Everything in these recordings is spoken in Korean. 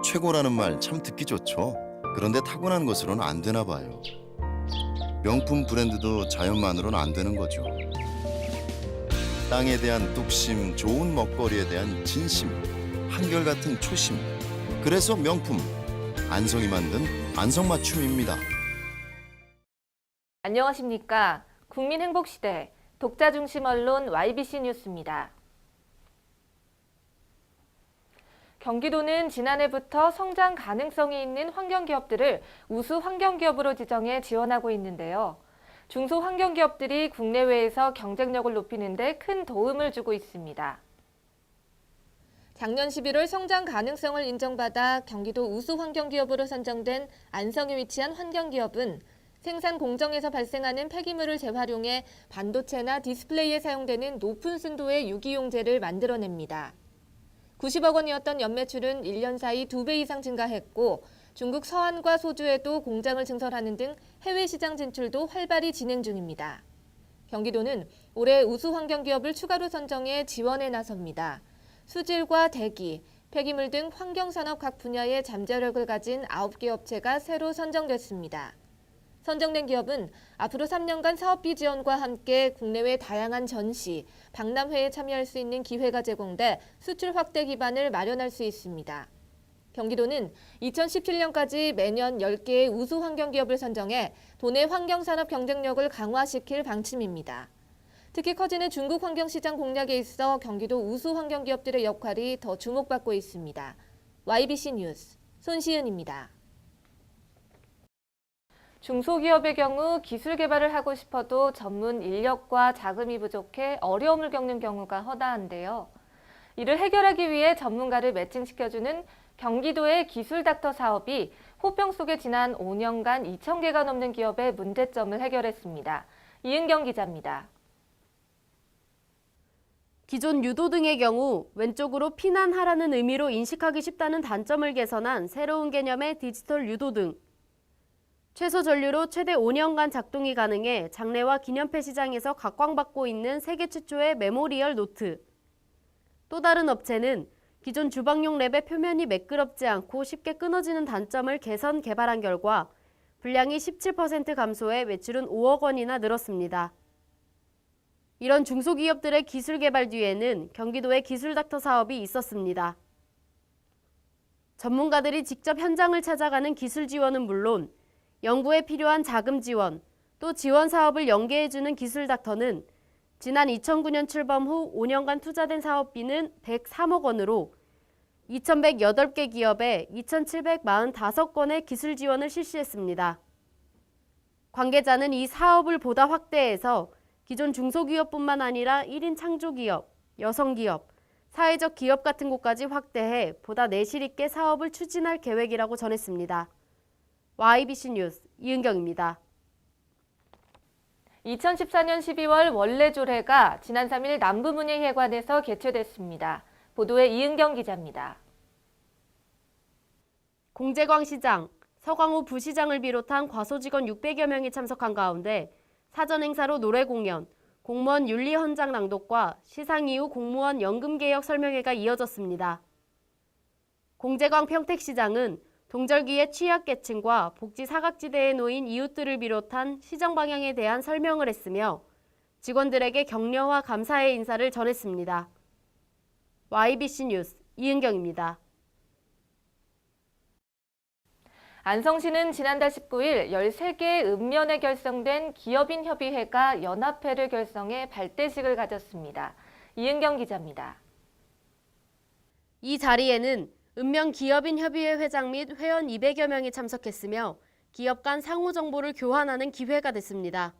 최고라는 말 참 듣기 좋죠. 그런데 타고난 것으로는 안 되나 봐요. 명품 브랜드도 자연만으로는 안 되는 거죠. 땅에 대한 뚝심, 좋은 먹거리에 대한 진심, 한결같은 초심. 그래서 명품, 안성이 만든 안성맞춤입니다. 안녕하십니까. 국민행복시대 독자중심 언론 YBC 뉴스입니다. 경기도는 지난해부터 성장 가능성이 있는 환경기업들을 우수 환경기업으로 지정해 지원하고 있는데요. 중소환경기업들이 국내외에서 경쟁력을 높이는 데 큰 도움을 주고 있습니다. 작년 11월 성장 가능성을 인정받아 경기도 우수 환경기업으로 선정된 안성에 위치한 환경기업은 생산 공정에서 발생하는 폐기물을 재활용해 반도체나 디스플레이에 사용되는 높은 순도의 유기용제를 만들어냅니다. 90억 원이었던 연매출은 1년 사이 2배 이상 증가했고 중국 서안과 소주에도 공장을 증설하는 등 해외 시장 진출도 활발히 진행 중입니다. 경기도는 올해 우수 환경기업을 추가로 선정해 지원에 나섭니다. 수질과 대기, 폐기물 등 환경산업 각 분야의 잠재력을 가진 9개 업체가 새로 선정됐습니다. 선정된 기업은 앞으로 3년간 사업비 지원과 함께 국내외 다양한 전시, 박람회에 참여할 수 있는 기회가 제공돼 수출 확대 기반을 마련할 수 있습니다. 경기도는 2017년까지 매년 10개의 우수 환경기업을 선정해 도내 환경산업 경쟁력을 강화시킬 방침입니다. 특히 커지는 중국 환경시장 공략에 있어 경기도 우수 환경기업들의 역할이 더 주목받고 있습니다. YBC 뉴스 손시은입니다. 중소기업의 경우 기술 개발을 하고 싶어도 전문 인력과 자금이 부족해 어려움을 겪는 경우가 허다한데요. 이를 해결하기 위해 전문가를 매칭시켜주는 경기도의 기술닥터 사업이 호평 속에 지난 5년간 2,000개가 넘는 기업의 문제점을 해결했습니다. 이은경 기자입니다. 기존 유도 등의 경우 왼쪽으로 피난하라는 의미로 인식하기 쉽다는 단점을 개선한 새로운 개념의 디지털 유도 등 최소 전류로 최대 5년간 작동이 가능해 장례와 기념패 시장에서 각광받고 있는 세계 최초의 메모리얼 노트. 또 다른 업체는 기존 주방용 랩의 표면이 매끄럽지 않고 쉽게 끊어지는 단점을 개선 개발한 결과 분량이 17% 감소해 매출은 5억 원이나 늘었습니다. 이런 중소기업들의 기술 개발 뒤에는 경기도의 기술닥터 사업이 있었습니다. 전문가들이 직접 현장을 찾아가는 기술 지원은 물론 연구에 필요한 자금 지원, 또 지원 사업을 연계해주는 기술닥터는 지난 2009년 출범 후 5년간 투자된 사업비는 103억 원으로 2,108개 기업에 2,745건의 기술 지원을 실시했습니다. 관계자는 이 사업을 보다 확대해서 기존 중소기업뿐만 아니라 1인 창조기업, 여성기업, 사회적 기업 같은 곳까지 확대해 보다 내실 있게 사업을 추진할 계획이라고 전했습니다. YBC 뉴스 이은경입니다. 2014년 12월 원래조례가 지난 3일 남부문예회관에서 개최됐습니다. 보도에 이은경 기자입니다. 공재광시장, 서광호 부시장을 비롯한 과소직원 600여 명이 참석한 가운데 사전 행사로 노래 공연, 공무원 윤리 헌장 낭독과 시상 이후 공무원 연금개혁 설명회가 이어졌습니다. 공재광 평택시장은 동절기의 취약계층과 복지 사각지대에 놓인 이웃들을 비롯한 시정 방향에 대한 설명을 했으며 직원들에게 격려와 감사의 인사를 전했습니다. YBC 뉴스 이은경입니다. 안성시는 지난달 19일 13개의 읍면에 결성된 기업인협의회가 연합회를 결성해 발대식을 가졌습니다. 이은경 기자입니다. 이 자리에는 읍면 기업인협의회 회장 및 회원 200여 명이 참석했으며 기업 간 상호 정보를 교환하는 기회가 됐습니다.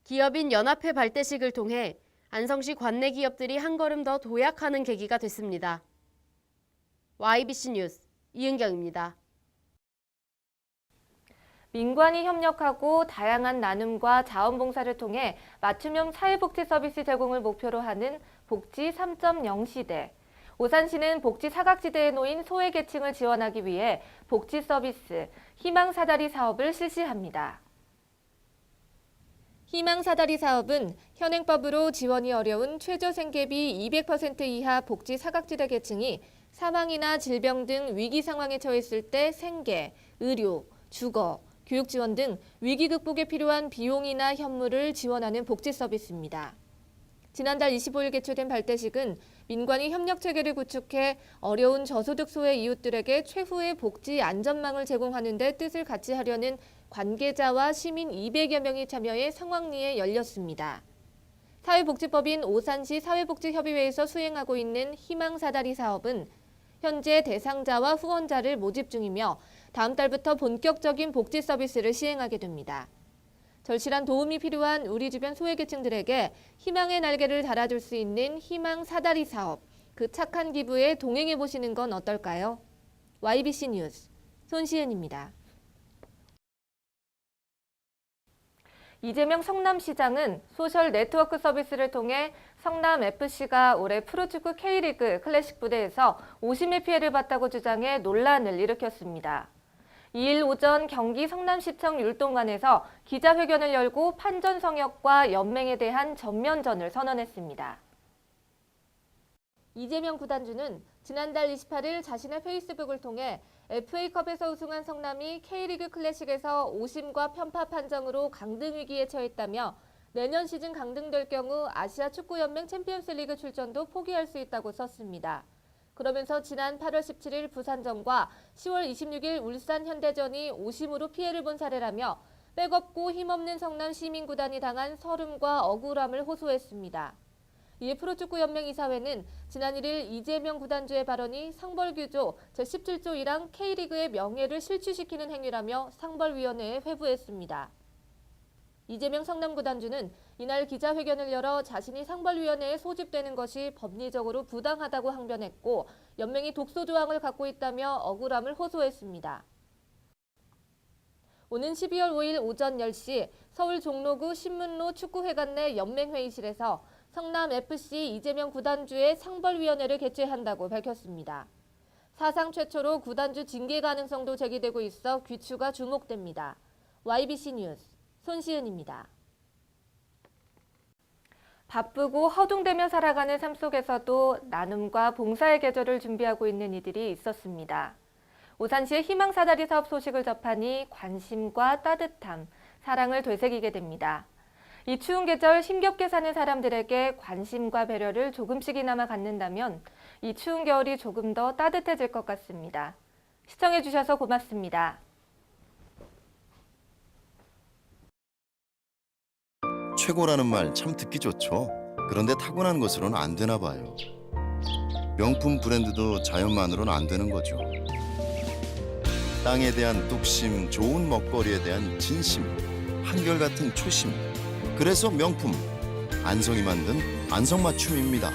기업인 연합회 발대식을 통해 안성시 관내 기업들이 한 걸음 더 도약하는 계기가 됐습니다. YBC 뉴스 이은경입니다. 민관이 협력하고 다양한 나눔과 자원봉사를 통해 맞춤형 사회복지 서비스 제공을 목표로 하는 복지 3.0 시대. 오산시는 복지 사각지대에 놓인 소외계층을 지원하기 위해 복지 서비스 희망사다리 사업을 실시합니다. 희망사다리 사업은 현행법으로 지원이 어려운 최저생계비 200% 이하 복지 사각지대 계층이 사망이나 질병 등 위기 상황에 처했을 때 생계, 의료, 주거, 교육 지원 등 위기 극복에 필요한 비용이나 현물을 지원하는 복지 서비스입니다. 지난달 25일 개최된 발대식은 민관이 협력 체계를 구축해 어려운 저소득 소외 이웃들에게 최후의 복지 안전망을 제공하는 데 뜻을 같이 하려는 관계자와 시민 200여 명이 참여해 상황리에 열렸습니다. 사회복지법인 오산시 사회복지협의회에서 수행하고 있는 희망사다리 사업은 현재 대상자와 후원자를 모집 중이며 다음 달부터 본격적인 복지 서비스를 시행하게 됩니다. 절실한 도움이 필요한 우리 주변 소외계층들에게 희망의 날개를 달아줄 수 있는 희망사다리 사업, 그 착한 기부에 동행해보시는 건 어떨까요? YBC 뉴스 손시은입니다. 이재명 성남시장은 소셜 네트워크 서비스를 통해 성남FC가 올해 프로축구 K리그 클래식 부대에서 오심의 피해를 봤다고 주장해 논란을 일으켰습니다. 2일 오전 경기 성남시청 율동관에서 기자회견을 열고 판전 성역과 연맹에 대한 전면전을 선언했습니다. 이재명 구단주는 지난달 28일 자신의 페이스북을 통해 FA컵에서 우승한 성남이 K리그 클래식에서 오심과 편파 판정으로 강등 위기에 처했다며 내년 시즌 강등될 경우 아시아 축구연맹 챔피언스리그 출전도 포기할 수 있다고 썼습니다. 그러면서 지난 8월 17일 부산전과 10월 26일 울산 현대전이 오심으로 피해를 본 사례라며 빼겁고 힘없는 성남 시민구단이 당한 서름과 억울함을 호소했습니다. 이에 프로축구연맹 이사회는 지난 1일 이재명 구단주의 발언이 상벌규조 제17조 1항 K리그의 명예를 실추시키는 행위라며 상벌위원회에 회부했습니다. 이재명 성남 구단주는 이날 기자회견을 열어 자신이 상벌위원회에 소집되는 것이 법리적으로 부당하다고 항변했고 연맹이 독소 조항을 갖고 있다며 억울함을 호소했습니다. 오는 12월 5일 오전 10시 서울 종로구 신문로 축구회관 내 연맹회의실에서 성남FC 이재명 구단주의 상벌위원회를 개최한다고 밝혔습니다. 사상 최초로 구단주 징계 가능성도 제기되고 있어 귀추가 주목됩니다. YBC 뉴스 손시은입니다. 바쁘고 허둥대며 살아가는 삶 속에서도 나눔과 봉사의 계절을 준비하고 있는 이들이 있었습니다. 오산시의 희망사다리 사업 소식을 접하니 관심과 따뜻함, 사랑을 되새기게 됩니다. 이 추운 계절 힘겹게 사는 사람들에게 관심과 배려를 조금씩이나마 갖는다면 이 추운 겨울이 조금 더 따뜻해질 것 같습니다. 시청해주셔서 고맙습니다. 최고라는 말 참 듣기 좋죠. 그런데 타고난 것으로는 안 되나 봐요. 명품 브랜드도 자연만으로는 안 되는 거죠. 땅에 대한 뚝심, 좋은 먹거리에 대한 진심, 한결같은 초심. 그래서 명품, 안성이 만든 안성맞춤입니다.